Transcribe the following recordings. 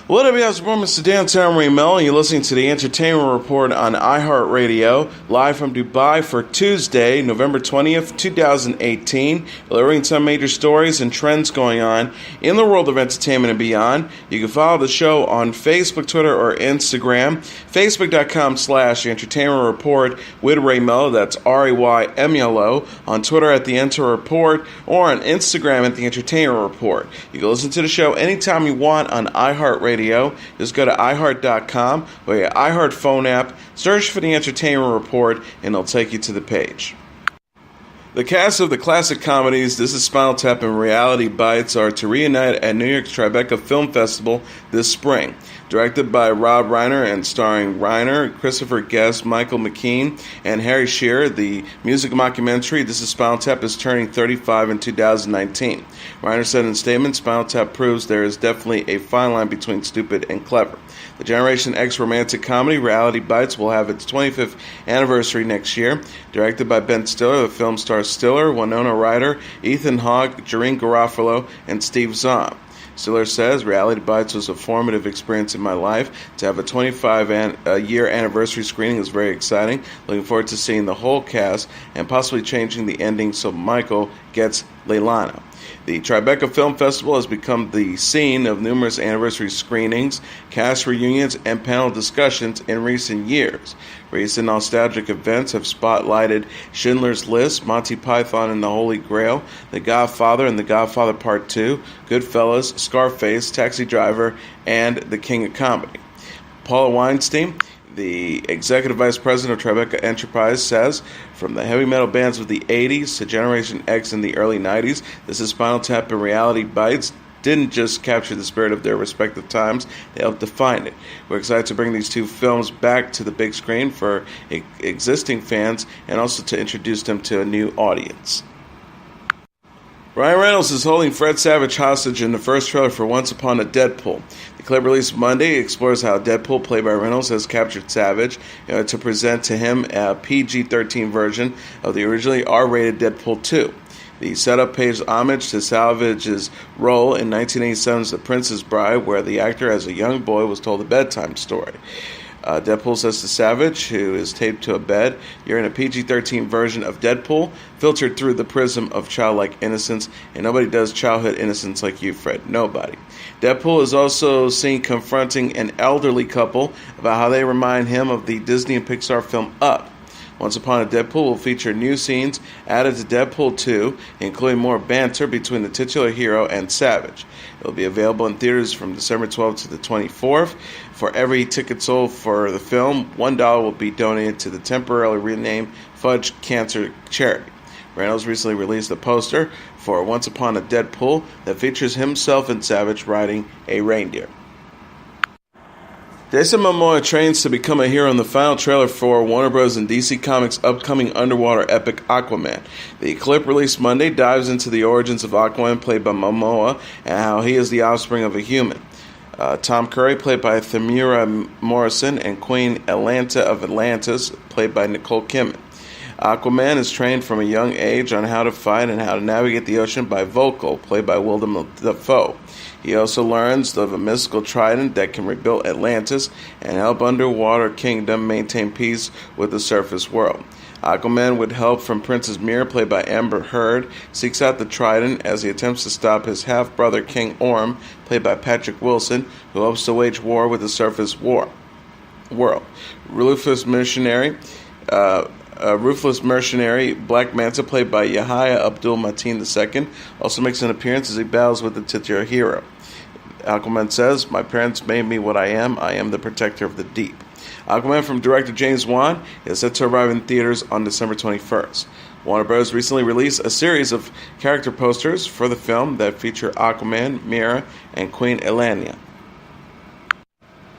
What up, y'all? It's Mr. Downtown Melo, and you're listening to the Entertainment Report on iHeartRadio, live from Dubai for Tuesday, November 20th, 2018, delivering some major stories and trends going on in the world of entertainment and beyond. You can follow the show on Facebook, Twitter, or Instagram. Facebook.com/Entertainment Report with Ray Melo, that's RAYMELO, on Twitter at The Enter Report, or on Instagram at The Entertainment Report. You can listen to the show anytime you want on iHeartRadio. Just go to iHeart.com or your iHeart phone app, search for The Entertainment Report, and it'll take you to the page. The cast of the classic comedies This is Spinal Tap and Reality Bites are to reunite at New York's Tribeca Film Festival this spring. Directed by Rob Reiner and starring Reiner, Christopher Guest, Michael McKean, and Harry Shearer, the music mockumentary This is Spinal Tap is turning 35 in 2019. Reiner said in a statement, Spinal Tap proves there is definitely a fine line between stupid and clever. The Generation X romantic comedy Reality Bites will have its 25th anniversary next year. Directed by Ben Stiller, the film stars Stiller, Winona Ryder, Ethan Hawke, Jareen Garofalo, and Steve Zahn. Stiller says, Reality Bites was a formative experience in my life. To have a 25-year anniversary screening is very exciting. Looking forward to seeing the whole cast and possibly changing the ending so Michael gets Leilani. The Tribeca Film Festival has become the scene of numerous anniversary screenings, cast reunions, and panel discussions in recent years. Recent nostalgic events have spotlighted Schindler's List, Monty Python and the Holy Grail, The Godfather and The Godfather Part 2, Goodfellas, Scarface, Taxi Driver, and The King of Comedy. Paula Weinstein, the executive vice president of Tribeca Enterprise, says, from the heavy metal bands of the 80s to Generation X in the early 90s, This is Spinal Tap and Reality Bites didn't just capture the spirit of their respective times, they helped define it. We're excited to bring these two films back to the big screen for existing fans and also to introduce them to a new audience. Ryan Reynolds is holding Fred Savage hostage in the first trailer for Once Upon a Deadpool. The clip released Monday explores how Deadpool, played by Reynolds, has captured Savage to present to him a PG-13 version of the originally R-rated Deadpool 2. The setup pays homage to Savage's role in 1987's The Princess Bride, where the actor as a young boy was told a bedtime story. Deadpool says to Savage, who is taped to a bed, you're in a PG-13 version of Deadpool, filtered through the prism of childlike innocence, and nobody does childhood innocence like you, Fred. Nobody. Deadpool is also seen confronting an elderly couple about how they remind him of the Disney and Pixar film Up. Once Upon a Deadpool will feature new scenes added to Deadpool 2, including more banter between the titular hero and Savage. It will be available in theaters from December 12th to the 24th. For every ticket sold for the film, $1 will be donated to the temporarily renamed Fudge Cancer Charity. Reynolds recently released a poster for Once Upon a Deadpool that features himself and Savage riding a reindeer. Jason Momoa trains to become a hero in the final trailer for Warner Bros. And DC Comics' upcoming underwater epic Aquaman. The clip released Monday dives into the origins of Aquaman, played by Momoa, and how he is the offspring of a human. Tom Curry, played by Themira Morrison, and Queen Atlanta of Atlantis, played by Nicole Kidman. Aquaman is trained from a young age on how to fight and how to navigate the ocean by Vocal, played by Willem Dafoe. He also learns of a mystical trident that can rebuild Atlantis and help Underwater Kingdom maintain peace with the surface world. Aquaman, with help from Princess Mira, played by Amber Heard, seeks out the trident as he attempts to stop his half-brother King Orm, played by Patrick Wilson, who hopes to wage war with the surface world. Ruthless mercenary Black Manta, played by Yahya Abdul-Mateen II, also makes an appearance as he battles with the titular hero. Aquaman says, my parents made me what I am the protector of the deep. Aquaman from director James Wan is set to arrive in theaters on December 21st. Warner Bros. Recently released a series of character posters for the film that feature Aquaman, Mira, and Queen Elania.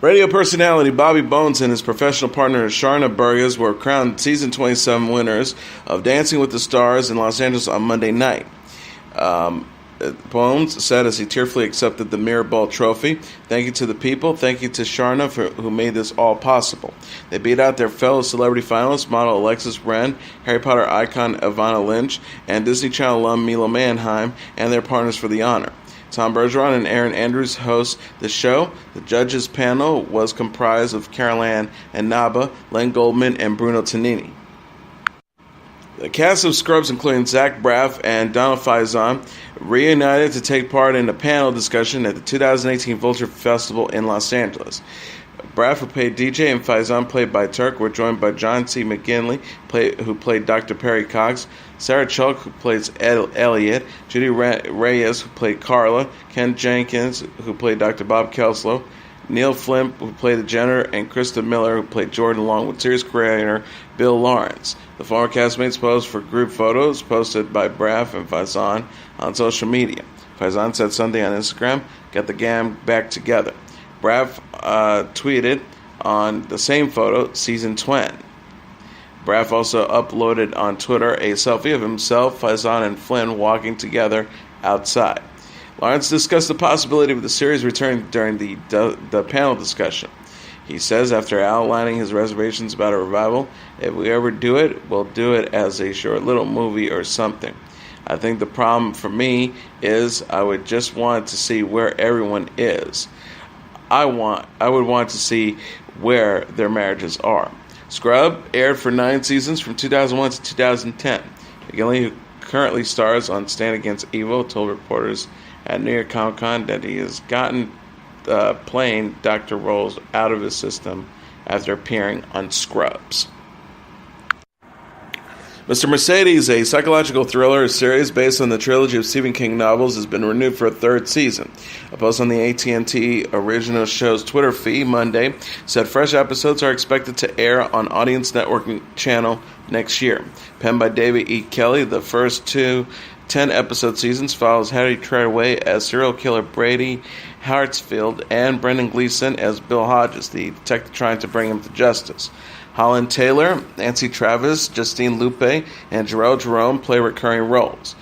Radio personality Bobby Bones and his professional partner Sharna Burgess were crowned season 27 winners of Dancing with the Stars in Los Angeles on Monday night. Bones said as he tearfully accepted the Mirror Ball trophy, "Thank you to the people, thank you to Sharna who made this all possible." They beat out their fellow celebrity finalists, model Alexis Wren, Harry Potter icon Ivana Lynch, and Disney Channel alum Milo Manheim, and their partners for the honor. Tom Bergeron and Aaron Andrews host the show. The judges panel was comprised of Carol Ann and Naba, Len Goldman, and Bruno Tonini. The cast of Scrubs, including Zach Braff and Donald Faison, reunited to take part in a panel discussion at the 2018 Vulture Festival in Los Angeles. Braff, who played DJ, and Faison, played by Turk, were joined by John C. McGinley, who played Dr. Perry Cox, Sarah Chalk, who plays Elliot, Judy Reyes, who played Carla, Ken Jenkins, who played Dr. Bob Kelslow, Neil Flint, who played the janitor, and Krista Miller, who played Jordan, along with series creator Bill Lawrence. The former castmates posed for group photos posted by Braff and Faison on social media. Faison said Sunday on Instagram, "Got the gang back together." Braff tweeted on the same photo, "Season twin." Braff also uploaded on Twitter a selfie of himself, Faison, and Flynn walking together outside. Lawrence discussed the possibility of the series returning during the panel discussion. He says, after outlining his reservations about a revival, "If we ever do it, we'll do it as a short little movie or something. I think the problem for me is I would just want to see where everyone is. I would want to see where their marriages are." Scrub aired for 9 seasons from 2001 to 2010. McGinley, who currently stars on Stand Against Evil, told reporters at New York Comic Con that he has gotten playing doctor roles out of his system after appearing on Scrubs. Mr. Mercedes, a psychological thriller series based on the trilogy of Stephen King novels, has been renewed for a 3rd season. A post on the AT&T Original Show's Twitter feed Monday said fresh episodes are expected to air on Audience Network channel next year. Penned by David E. Kelly, the first 2 10-episode seasons follows Harry Treadway as serial killer Brady Hartsfield and Brendan Gleeson as Bill Hodges, the detective trying to bring him to justice. Holland Taylor, Nancy Travis, Justine Lupe, and Jarrell Jerome play recurring roles.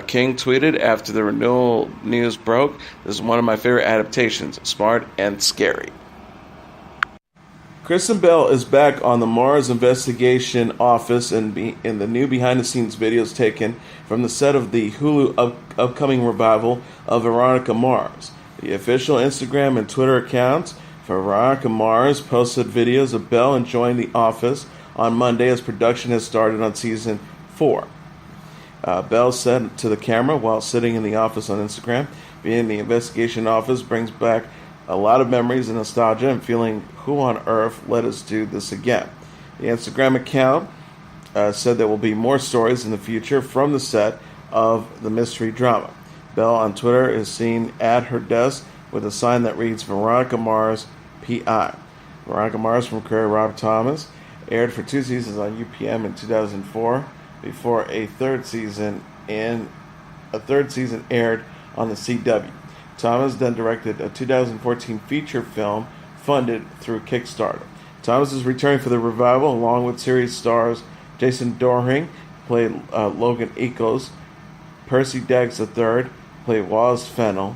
King tweeted after the renewal news broke, "This is one of my favorite adaptations, smart and scary." Kristen Bell is back on the Mars Investigation Office in the new behind-the-scenes videos taken from the set of the Hulu upcoming revival of Veronica Mars. The official Instagram and Twitter accounts for Veronica Mars posted videos of Bell enjoying the office on Monday as production has started on season 4. Bell said to the camera while sitting in the office on Instagram, "Being in the investigation office brings back a lot of memories and nostalgia and feeling who on earth let us do this again." The Instagram account said there will be more stories in the future from the set of the mystery drama. Bell on Twitter is seen at her desk with a sign that reads Veronica Mars P.I. Veronica Mars from creator Rob Thomas aired for 2 seasons on UPN in 2004 before a third season aired on the CW. Thomas then directed a 2014 feature film funded through Kickstarter. Thomas is returning for the revival along with series stars Jason Dohring, played Logan Eccles, Percy Daggs III, played Wallace Fennell,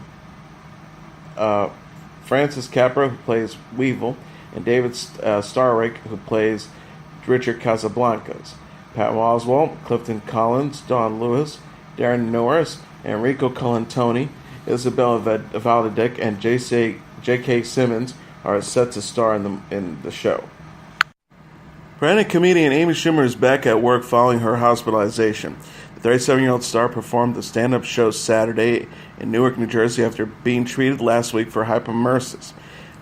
Francis Capra, who plays Weevil, and David Starrick, who plays Richard Casablancas. Pat Oswalt, Clifton Collins, Don Lewis, Darren Norris, Enrico Colantoni, Isabella Valdedick, and J.K. Simmons are set to star in the show. Brandon comedian Amy Schumer is back at work following her hospitalization. The 37-year-old star performed the stand-up show Saturday in Newark, New Jersey after being treated last week for hyperemesis.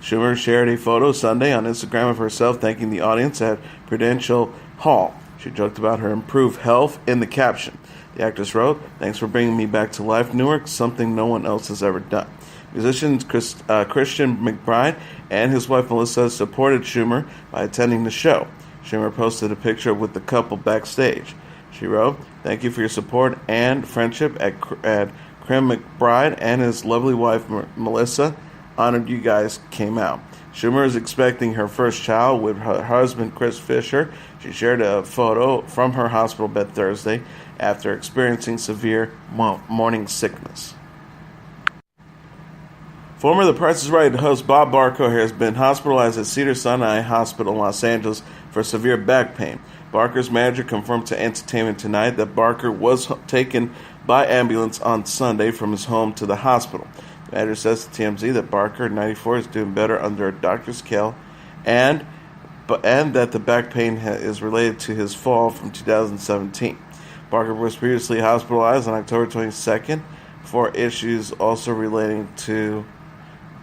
Schumer shared a photo Sunday on Instagram of herself thanking the audience at Prudential Hall. She joked about her improved health in the caption. The actress wrote, "Thanks for bringing me back to life, Newark, something no one else has ever done." Musician Christian McBride and his wife Melissa supported Schumer by attending the show. Schumer posted a picture with the couple backstage. She wrote, "Thank you for your support and friendship at Crim McBride and his lovely wife Melissa. Honored you guys came out." Schumer is expecting her first child with her husband Chris Fisher. She shared a photo from her hospital bed Thursday after experiencing severe morning sickness. Former The Price is Right host Bob Barker has been hospitalized at Cedars-Sinai Hospital in Los Angeles for severe back pain. Barker's manager confirmed to Entertainment Tonight that Barker was taken by ambulance on Sunday from his home to the hospital. The manager says to TMZ that Barker, 94, is doing better under a doctor's care, and that the back pain is related to his fall from 2017. Barker was previously hospitalized on October 22nd for issues also relating to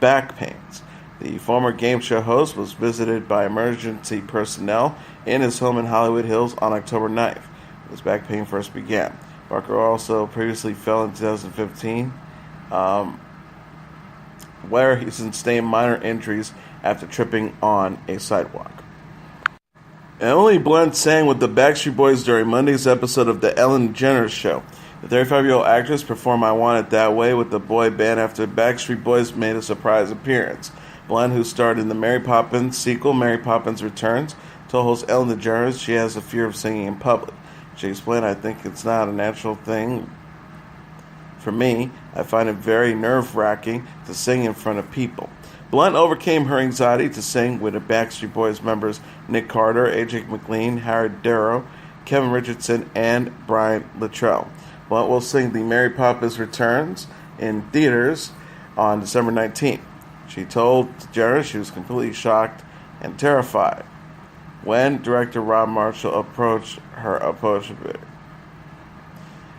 back pains. The former game show host was visited by emergency personnel in his home in Hollywood Hills on October 9th. His back pain first began. Barker also previously fell in 2015, where he sustained minor injuries after tripping on a sidewalk. Emily Blunt sang with the Backstreet Boys during Monday's episode of The Ellen DeGeneres Show. The 35-year-old actress performed I Want It That Way with the boy band after Backstreet Boys made a surprise appearance. Blunt, who starred in the Mary Poppins sequel, Mary Poppins Returns, told host Ellen DeGeneres she has a fear of singing in public. She explained, "I think it's not a natural thing for me. I find it very nerve-wracking to sing in front of people." Blunt overcame her anxiety to sing with the Backstreet Boys members Nick Carter, AJ McLean, Harry Darrow, Kevin Richardson, and Brian Littrell. Blunt will sing the Mary Poppins Returns in theaters on December 19th. She told DeGeneres she was completely shocked and terrified when director Rob Marshall approached her approachability.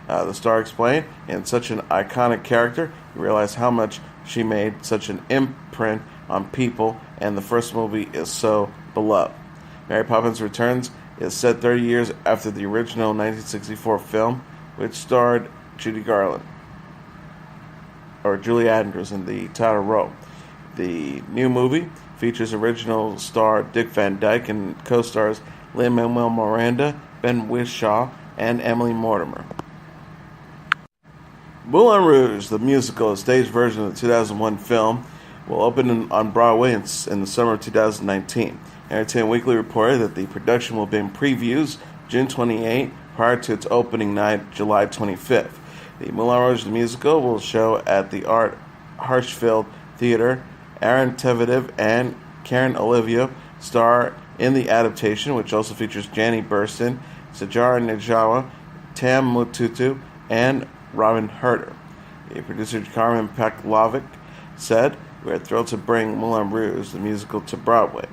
The star explained, "In such an iconic character, you realize how much she made such an imprint on people, and the first movie is so beloved." Mary Poppins Returns is set 30 years after the original 1964 film, which starred Judy Andrews in the title role. The new movie features original star Dick Van Dyke and co-stars Lin-Manuel Miranda, Ben Whishaw, and Emily Mortimer. Moulin Rouge, the musical, a staged version of the 2001 film, will open on Broadway in the summer of 2019. Entertainment Weekly reported that the production will begin previews June 28 prior to its opening night, July 25th. The Moulin Rouge, the musical, will show at the Art Hirschfeld Theater. Aaron Tveit and Karen Olivia star in the adaptation, which also features Janny Burstyn, Sajara Najawa, Tam Mututu, and Robin Herter. The producer Carmen Paklovic said, "We are thrilled to bring Moulin Rouge, the musical, to Broadway."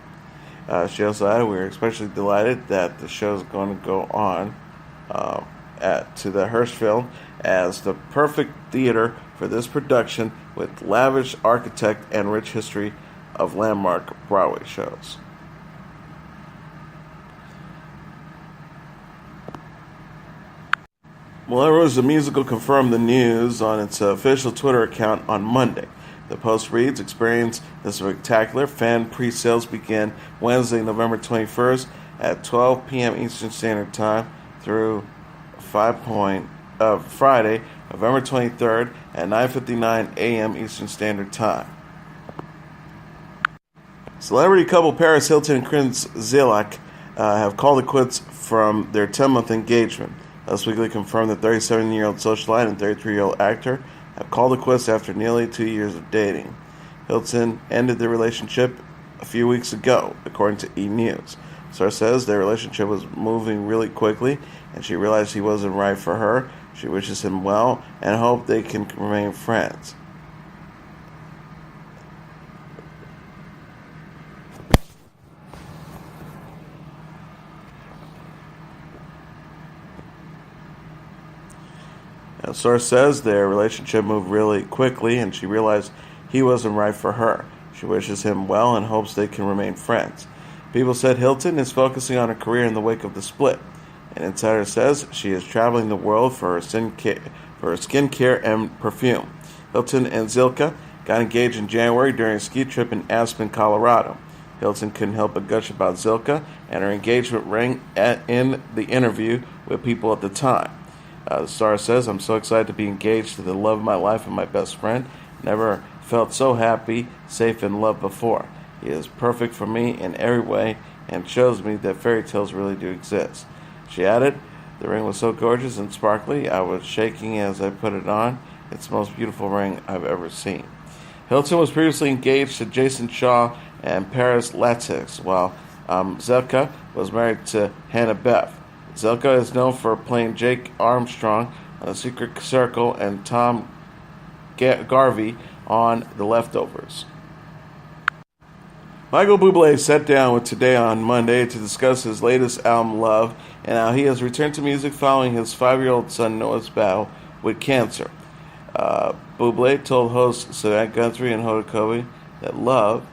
She also added, "We are especially delighted that the show is going to go on to the Hirschfeld as the perfect theater for this production with lavish architect and rich history of landmark Broadway shows." Moulin Rouge, the musical, confirmed the news on its official Twitter account on Monday. The post reads, "Experience the spectacular. Fan pre-sales begin Wednesday, November 21st at 12 p.m. Eastern Standard Time through Friday, November 23rd at 9:59 a.m. Eastern Standard Time." Celebrity couple Paris Hilton and Prince Zylka have called it quits from their 10-month engagement. Us Weekly confirmed that 37-year-old socialite and 33-year-old actor have called it quits after nearly 2 years of dating. Hilton ended their relationship a few weeks ago, according to E! News. The source says their relationship was moving really quickly, and she realized he wasn't right for her. She wishes him well and hopes they can remain friends. The source says their relationship moved really quickly, and she realized he wasn't right for her. She wishes him well and hopes they can remain friends. People said Hilton is focusing on her career in the wake of the split. An insider says she is traveling the world for her skincare and perfume. Hilton and Zylka got engaged in January during a ski trip in Aspen, Colorado. Hilton couldn't help but gush about Zylka and her engagement ring in the interview with People at the time. The star says, "I'm so excited to be engaged to the love of my life and my best friend. Never felt so happy, safe, and loved before. He is perfect for me in every way and shows me that fairy tales really do exist." She added, "The ring was so gorgeous and sparkly, I was shaking as I put it on. It's the most beautiful ring I've ever seen." Hilton was previously engaged to Jason Shaw and Paris Latix, while Zylka was married to Hannah Beth. Zylka is known for playing Jake Armstrong on The Secret Circle and Tom Garvey on The Leftovers. Michael Buble sat down with Today on Monday to discuss his latest album, Love, and how he has returned to music following his 5-year-old son Noah's battle with cancer. Buble told hosts Savannah Guthrie and Hoda Kotb that Love,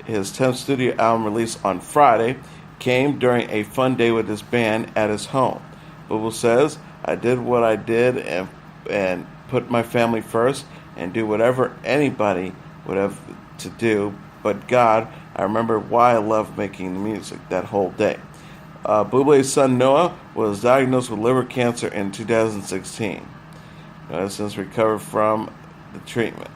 his 10th studio album released on Friday, came during a fun day with his band at his home. Buble says, "I did what I did and put my family first and do whatever anybody would have to do, but God, I remember why I loved making the music that whole day." Buble's son Noah was diagnosed with liver cancer in 2016. Noah has since recovered from the treatment.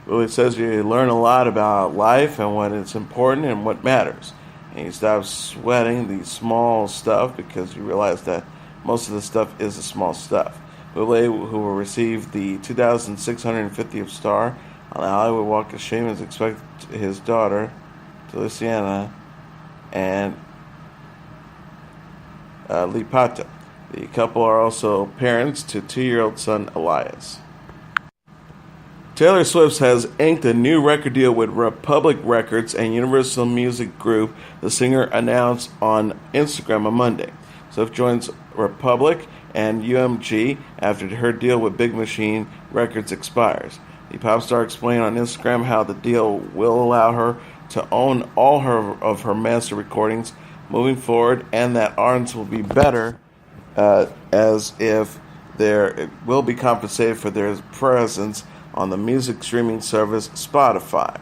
Buble says you learn a lot about life and what is important and what matters. And you stop sweating the small stuff because you realize that most of the stuff is the small stuff. Buble, who will receive the 2,650th star on the Hollywood Walk of Shame, is expected his daughter, Luciana, and Lipata. The couple are also parents to 2-year-old son Elias. Taylor Swift has inked a new record deal with Republic Records and Universal Music Group, the singer announced on Instagram on Monday. Swift joins Republic and UMG after her deal with Big Machine Records expires. The pop star explained on Instagram how the deal will allow her to own all of her master recordings moving forward, and that artists will be better as if there will be compensated for their presence on the music streaming service Spotify.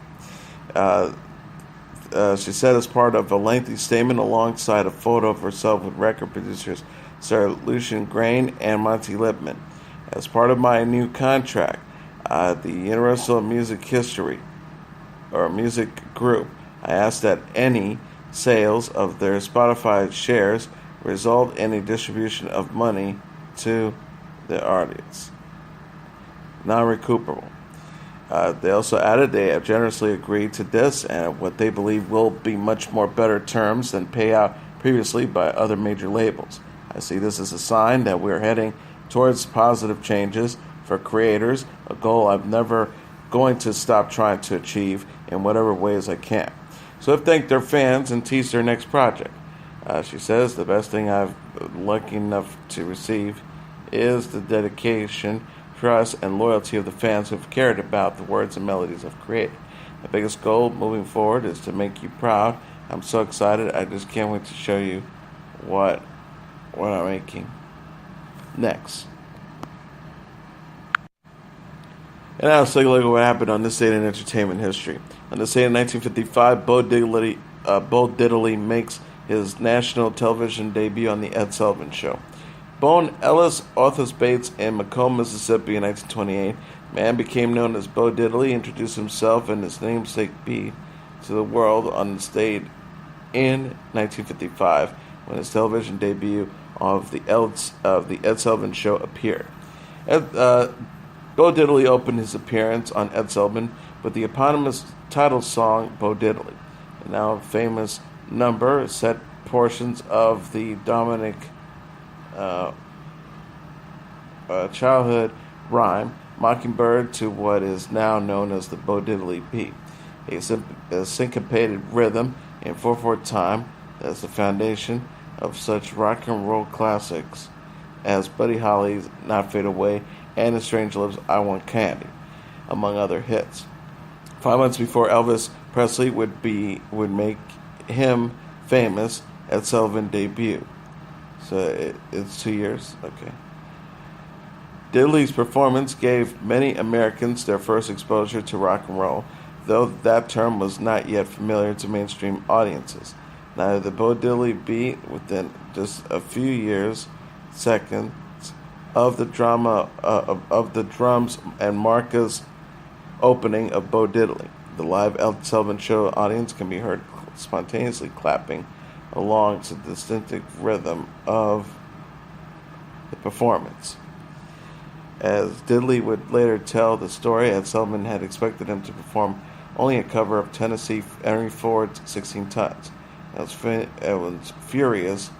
She said as part of a lengthy statement alongside a photo of herself with record producers Sarah Lucian Grain and Monty Lipman. As part of my new contract, the Universal Music Group, I asked that any sales of their Spotify shares result in a distribution of money to the artists. Non-recuperable. They also added they have generously agreed to this and what they believe will be much more better terms than payout previously by other major labels. I see this as a sign that we're heading towards positive changes for creators, a goal I'm never going to stop trying to achieve in whatever ways I can. So I've thanked their fans and teased their next project. She says the best thing I've been lucky enough to receive is the dedication, trust, and loyalty of the fans who've cared about the words and melodies I've created. My biggest goal moving forward is to make you proud. I'm so excited. I just can't wait to show you what I'm making next. And now let's take a look at what happened on this date in entertainment history. On this date in 1955, Bo Diddley makes his national television debut on the Ed Sullivan Show. Born Ellis Arthur Bates in Macomb, Mississippi in 1928, man became known as Bo Diddley, introduced himself and his namesake B to the world on the stage in 1955 when his television debut of the Ed Sullivan Show appeared. Bo Diddley opened his appearance on Ed Sullivan with the eponymous title song, Bo Diddley. The now famous number set portions of the Dominic childhood rhyme, Mockingbird, to what is now known as the Bo Diddley beat, a syncopated rhythm in 4/4 time that's the foundation of such rock and roll classics as Buddy Holly's Not Fade Away and The Strange Lips, I Want Candy, among other hits. 5 months before Elvis Presley would make him famous, Ed Sullivan debut. So it's 2 years? Okay. Diddley's performance gave many Americans their first exposure to rock and roll, though that term was not yet familiar to mainstream audiences. Neither the Bo Diddley beat within just a few seconds of the drums and Marca's opening of Bo Diddley. The live Ed Sullivan Show audience can be heard spontaneously clapping along to the distinctive rhythm of the performance. As Diddley would later tell the story, Ed Sullivan had expected him to perform only a cover of Tennessee Henry Ford's 16 Tons. I was furious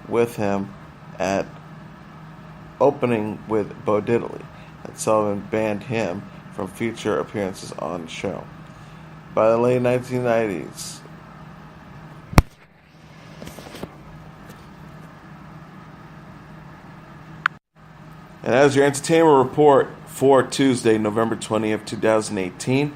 with him at opening with Bo Diddley. Ed Sullivan banned him from future appearances on the show. By the late 1990s, and as your entertainment report for Tuesday, November 20th, 2018,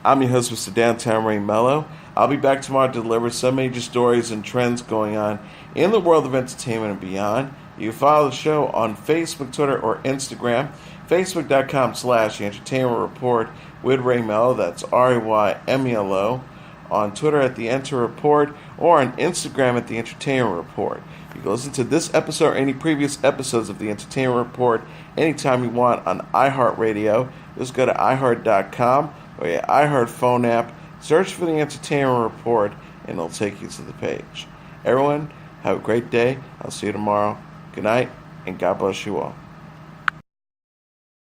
I'm your host, Mr. Downtown Ray Melo. I'll be back tomorrow to deliver some major stories and trends going on in the world of entertainment and beyond. You can follow the show on Facebook, Twitter, or Instagram. Facebook.com/Entertainment Report with Ray Melo. That's RAYMELO. On Twitter at The Enter Report, or on Instagram at The Entertainment Report. You can listen to this episode or any previous episodes of The Entertainment Report anytime you want on iHeartRadio. Just go to iHeart.com or your iHeart phone app, search for The Entertainment Report, and it'll take you to the page. Everyone, have a great day. I'll see you tomorrow. Good night, and God bless you all.